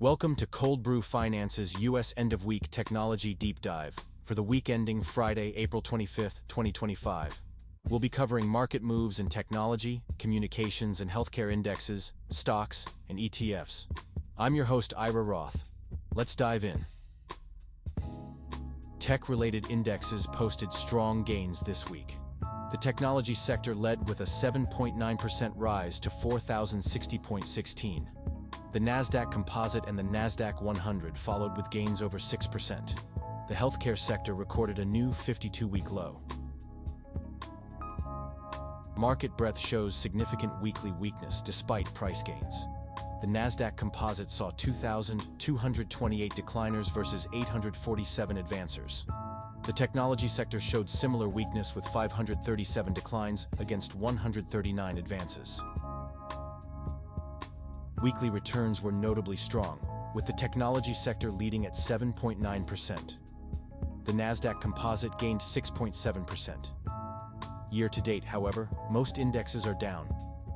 Welcome to Cold Brew Finance's U.S. End-of-Week Technology Deep Dive for the week ending Friday, April 25, 2025. We'll be covering market moves in technology, communications and healthcare indexes, stocks, and ETFs. I'm your host, Ira Roth. Let's dive in. Tech-related indexes posted strong gains this week. The technology sector led with a 7.9% rise to 4,060.16. The Nasdaq Composite and the Nasdaq 100 followed with gains over 6%. The healthcare sector recorded a new 52-week low. Market breadth shows significant weekly weakness despite price gains. The Nasdaq Composite saw 2,228 decliners versus 847 advancers. The technology sector showed similar weakness with 537 declines against 139 advances. Weekly returns were notably strong, with the technology sector leading at 7.9%. The Nasdaq Composite gained 6.7%. Year-to-date, however, most indexes are down,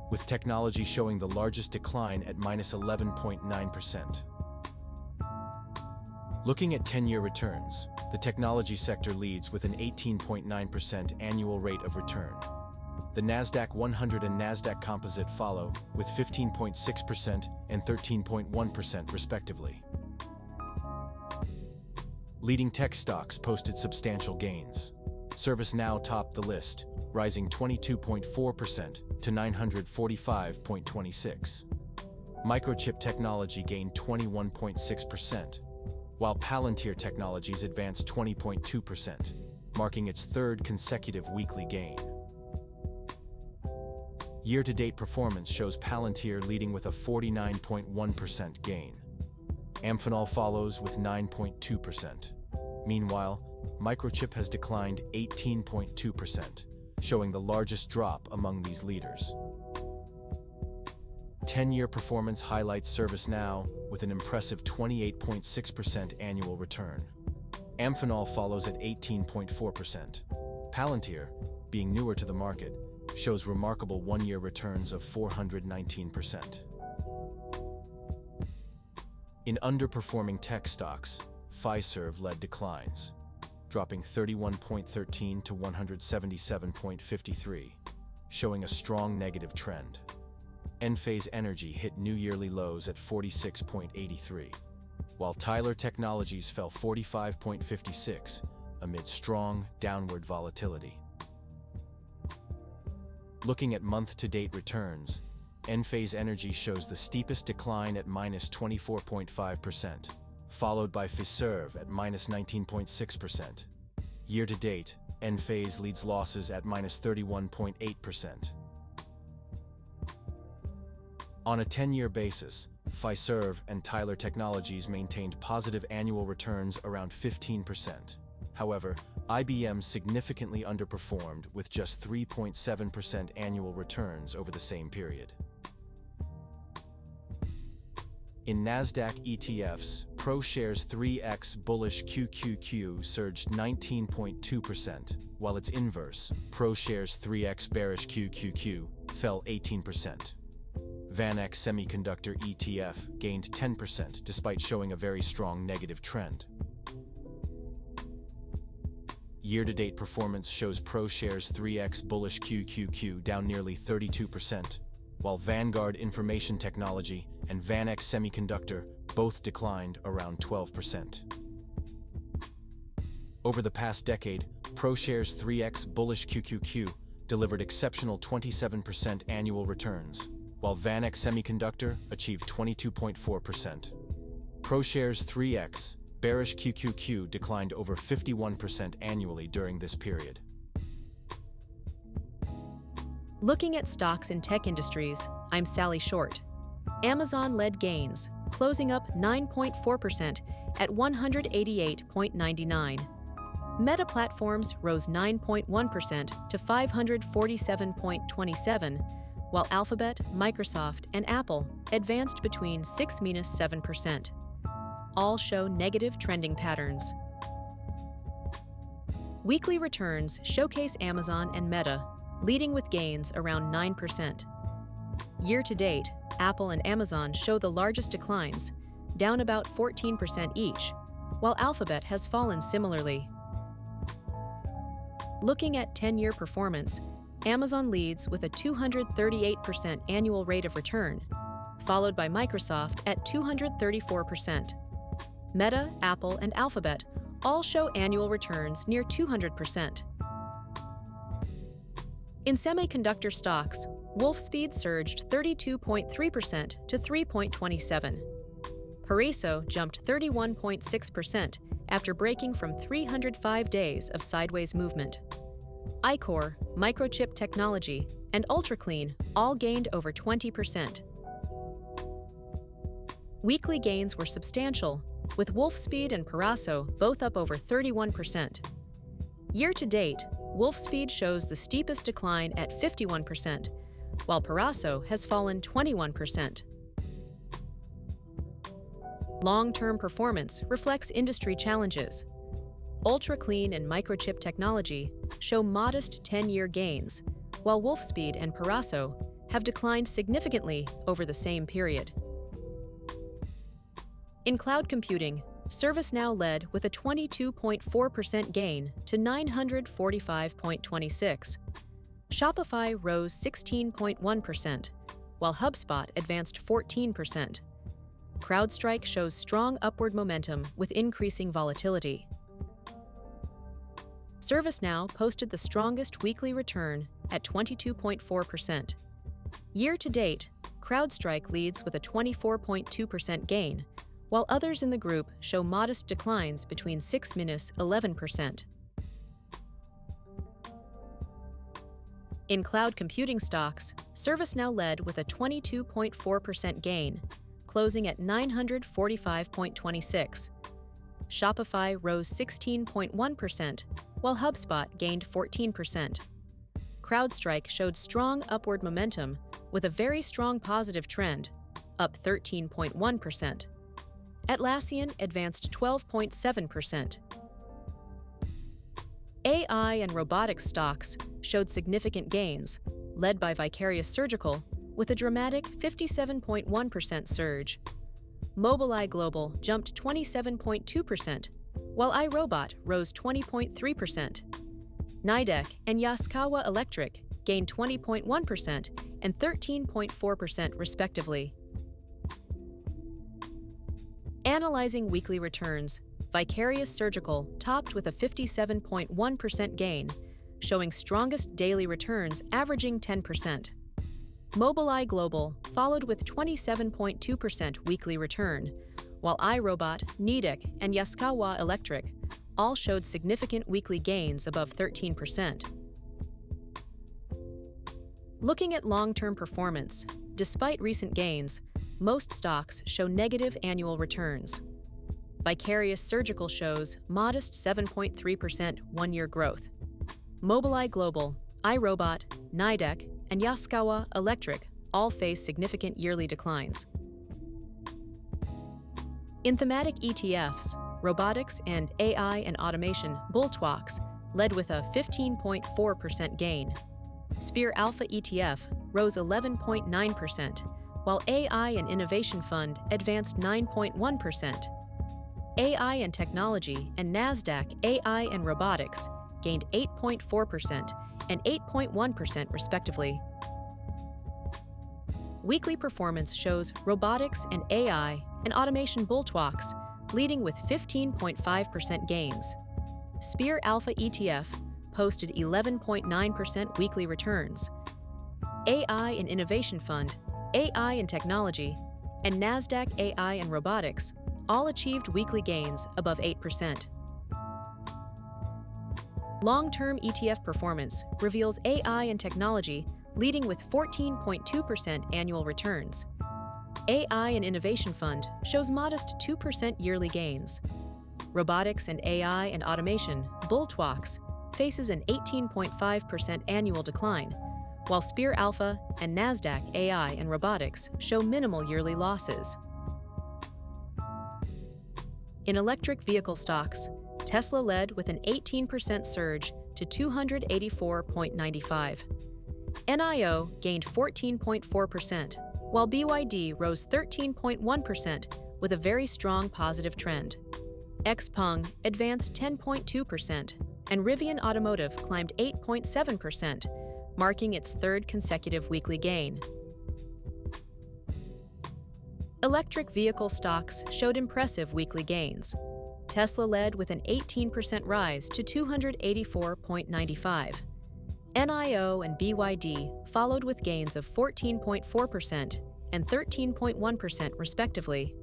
with technology showing the largest decline at -11.9%. Looking at 10-year returns, the technology sector leads with an 18.9% annual rate of return. The Nasdaq 100 and Nasdaq Composite follow, with 15.6% and 13.1% respectively. Leading tech stocks posted substantial gains. ServiceNow topped the list, rising 22.4% to 945.26. Microchip technology gained 21.6%, while Palantir Technologies advanced 20.2%, marking its third consecutive weekly gain. Year-to-date performance shows Palantir leading with a 49.1% gain. Amphenol follows with 9.2%. Meanwhile, Microchip has declined 18.2%, showing the largest drop among these leaders. 10-year performance highlights ServiceNow with an impressive 28.6% annual return. Amphenol follows at 18.4%. Palantir, being newer to the market, shows remarkable one-year returns of 419%. In underperforming tech stocks, Fiserv led declines, dropping 31.13 to 177.53, showing a strong negative trend. Enphase Energy hit new yearly lows at 46.83, while Tyler Technologies fell 45.56 amid strong downward volatility. Looking at month-to-date returns, Enphase Energy shows the steepest decline at -24.5%, followed by Fiserv at -19.6%. Year-to-date, Enphase leads losses at -31.8%. On a 10-year basis, Fiserv and Tyler Technologies maintained positive annual returns around 15%. However, IBM significantly underperformed with just 3.7% annual returns over the same period. In Nasdaq ETFs, ProShares 3X Bullish QQQ surged 19.2%, while its inverse, ProShares 3X Bearish QQQ, fell 18%. VanEck Semiconductor ETF gained 10% despite showing a very strong negative trend. Year-to-date performance shows ProShares 3X Bullish QQQ down nearly 32%, while Vanguard Information Technology and VanEck Semiconductor both declined around 12%. Over the past decade, ProShares 3X Bullish QQQ delivered exceptional 27% annual returns, while VanEck Semiconductor achieved 22.4%. ProShares 3X Bearish QQQ declined over 51% annually during this period. Looking at stocks in tech industries, I'm Sally Short. Amazon led gains, closing up 9.4% at $188.99. Meta Platforms rose 9.1% to $547.27, while Alphabet, Microsoft, and Apple advanced between 6–7%. All show negative trending patterns. Weekly returns showcase Amazon and Meta, leading with gains around 9%. Year-to-date, Apple and Amazon show the largest declines, down about 14% each, while Alphabet has fallen similarly. Looking at 10-year performance, Amazon leads with a 238% annual rate of return, followed by Microsoft at 234%. Meta, Apple, and Alphabet all show annual returns near 200%. In semiconductor stocks, Wolfspeed surged 32.3% to 3.27. Paraiso jumped 31.6% after breaking from 305 days of sideways movement. Ichor, Microchip Technology, and UltraClean all gained over 20%. Weekly gains were substantial, with Wolfspeed and Paraiso both up over 31%. Year-to-date, Wolfspeed shows the steepest decline at 51%, while Paraiso has fallen 21%. Long-term performance reflects industry challenges. UltraClean and Microchip Technology show modest 10-year gains, while Wolfspeed and Paraiso have declined significantly over the same period. In cloud computing, ServiceNow led with a 22.4% gain to 945.26. Shopify rose 16.1%, while HubSpot advanced 14%. CrowdStrike shows strong upward momentum with increasing volatility. ServiceNow posted the strongest weekly return at 22.4%. Year-to-date, CrowdStrike leads with a 24.2% gain, while others in the group show modest declines between 6–11%. In cloud computing stocks, ServiceNow led with a 22.4% gain, closing at 945.26. Shopify rose 16.1%, while HubSpot gained 14%. CrowdStrike showed strong upward momentum with a very strong positive trend, up 13.1%. Atlassian advanced 12.7%. AI and robotics stocks showed significant gains, led by Vicarious Surgical with a dramatic 57.1% surge. Mobileye Global jumped 27.2%, while iRobot rose 20.3%. Nidec and Yaskawa Electric gained 20.1% and 13.4% respectively. Analyzing weekly returns, Vicarious Surgical topped with a 57.1% gain, showing strongest daily returns averaging 10%. Mobileye Global followed with 27.2% weekly return, while iRobot, Nidec, and Yaskawa Electric all showed significant weekly gains above 13%. Looking at long-term performance, despite recent gains, most stocks show negative annual returns. Vicarious Surgical shows modest 7.3% one-year growth. Mobileye Global, iRobot, Nidec, and Yaskawa Electric all face significant yearly declines. In thematic ETFs, robotics and AI and automation Bullish led with a 15.4% gain. Spear Alpha ETF rose 11.9%, while AI and Innovation Fund advanced 9.1%. AI and Technology and Nasdaq AI and Robotics gained 8.4% and 8.1% respectively. Weekly performance shows robotics and AI and automation Bullish leading with 15.5% gains. Spear Alpha ETF posted 11.9% weekly returns. AI and Innovation Fund, AI and Technology, and Nasdaq AI and Robotics all achieved weekly gains above 8%. Long-term ETF performance reveals AI and Technology leading with 14.2% annual returns. AI and Innovation Fund shows modest 2% yearly gains. Robotics and AI and Automation, Bullish, faces an 18.5% annual decline, while Spear Alpha and Nasdaq AI and Robotics show minimal yearly losses. In electric vehicle stocks, Tesla led with an 18% surge to 284.95. NIO gained 14.4%, while BYD rose 13.1% with a very strong positive trend. XPeng advanced 10.2%, and Rivian Automotive climbed 8.7%, marking its third consecutive weekly gain. Electric vehicle stocks showed impressive weekly gains. Tesla led with an 18% rise to 284.95. NIO and BYD followed with gains of 14.4% and 13.1% respectively.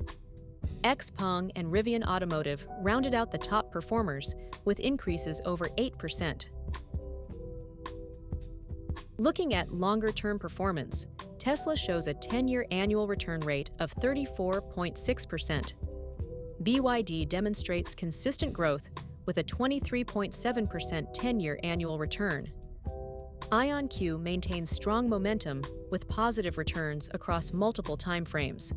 XPeng and Rivian Automotive rounded out the top performers with increases over 8%. Looking at longer-term performance, Tesla shows a 10-year annual return rate of 34.6%. BYD demonstrates consistent growth with a 23.7% 10-year annual return. IonQ maintains strong momentum with positive returns across multiple timeframes.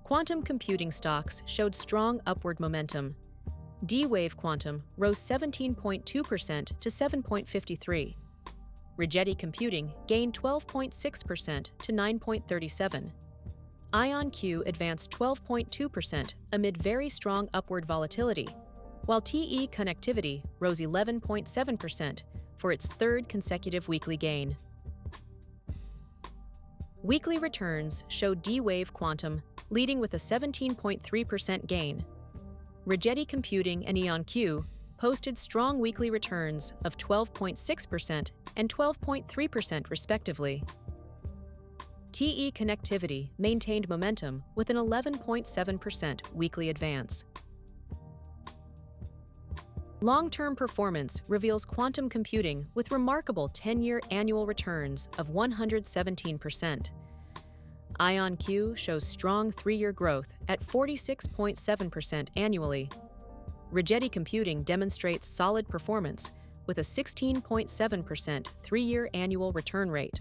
Quantum computing stocks showed strong upward momentum. D-Wave Quantum rose 17.2% to 7.53. Rigetti Computing gained 12.6% to 9.37. IonQ advanced 12.2% amid very strong upward volatility, while TE Connectivity rose 11.7% for its third consecutive weekly gain. Weekly returns showed D-Wave Quantum leading with a 17.3% gain. Rigetti Computing and IonQ posted strong weekly returns of 12.6% and 12.3% respectively. TE Connectivity maintained momentum with an 11.7% weekly advance. Long-term performance reveals quantum computing with remarkable 10-year annual returns of 117%. IonQ shows strong 3-year growth at 46.7% annually. Rigetti Computing demonstrates solid performance with a 16.7% 3-year annual return rate.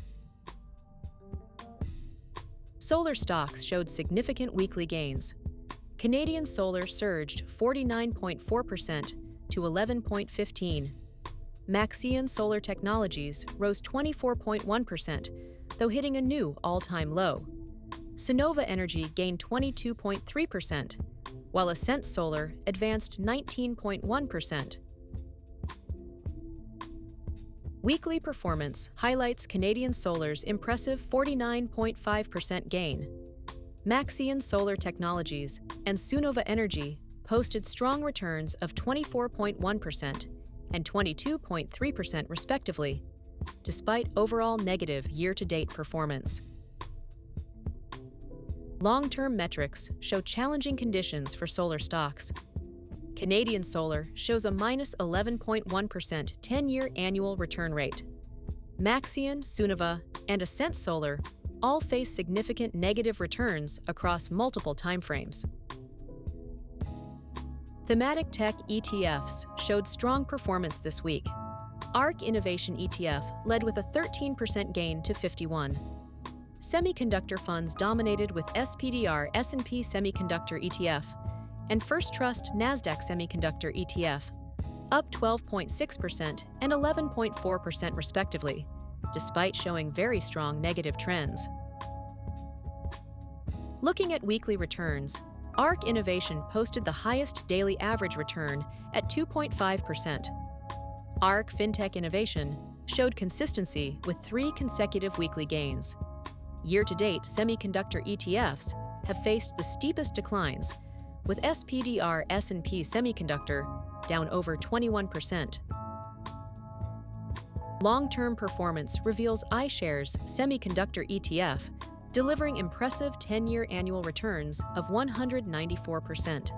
Solar stocks showed significant weekly gains. Canadian Solar surged 49.4% to 11.15. Maxion Solar Technologies rose 24.1%, though hitting a new all-time low. Sonova Energy gained 22.3%, while Ascent Solar advanced 19.1%. Weekly performance highlights Canadian Solar's impressive 49.5% gain. Maxion Solar Technologies and Sonova Energy posted strong returns of 24.1% and 22.3% respectively, despite overall negative year-to-date performance. Long-term metrics show challenging conditions for solar stocks. Canadian Solar shows a minus 11.1% 10-year annual return rate. Maxion, Sonova, and Ascent Solar all face significant negative returns across multiple timeframes. Thematic tech ETFs showed strong performance this week. ARK Innovation ETF led with a 13% gain to 51. Semiconductor funds dominated with SPDR S&P Semiconductor ETF and First Trust Nasdaq Semiconductor ETF, up 12.6% and 11.4% respectively, despite showing very strong negative trends. Looking at weekly returns, ARK Innovation posted the highest daily average return at 2.5%. ARK Fintech Innovation showed consistency with 3 consecutive weekly gains. Year-to-date, semiconductor ETFs have faced the steepest declines, with SPDR S&P Semiconductor down over 21%. Long-term performance reveals iShares Semiconductor ETF delivering impressive 10-year annual returns of 194%.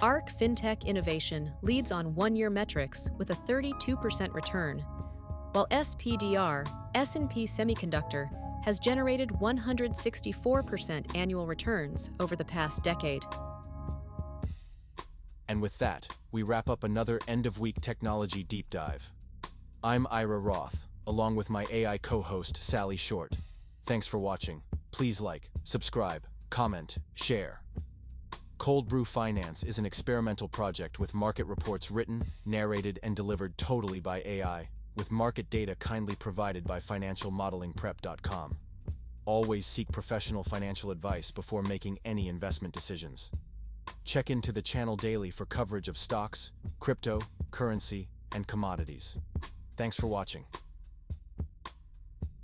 ARK Fintech Innovation leads on 1-year metrics with a 32% return, while SPDR S&P Semiconductor has generated 164% annual returns over the past decade. And with that, we wrap up another end-of-week technology deep dive. I'm Ira Roth, along with my AI co-host Sally Short. Thanks for watching. Please like, subscribe, comment, share. Cold Brew Finance is an experimental project with market reports written, narrated, and delivered totally by AI, with market data kindly provided by financialmodelingprep.com. Always seek professional financial advice before making any investment decisions. Check into the channel daily for coverage of stocks, crypto, currency, and commodities. Thanks for watching.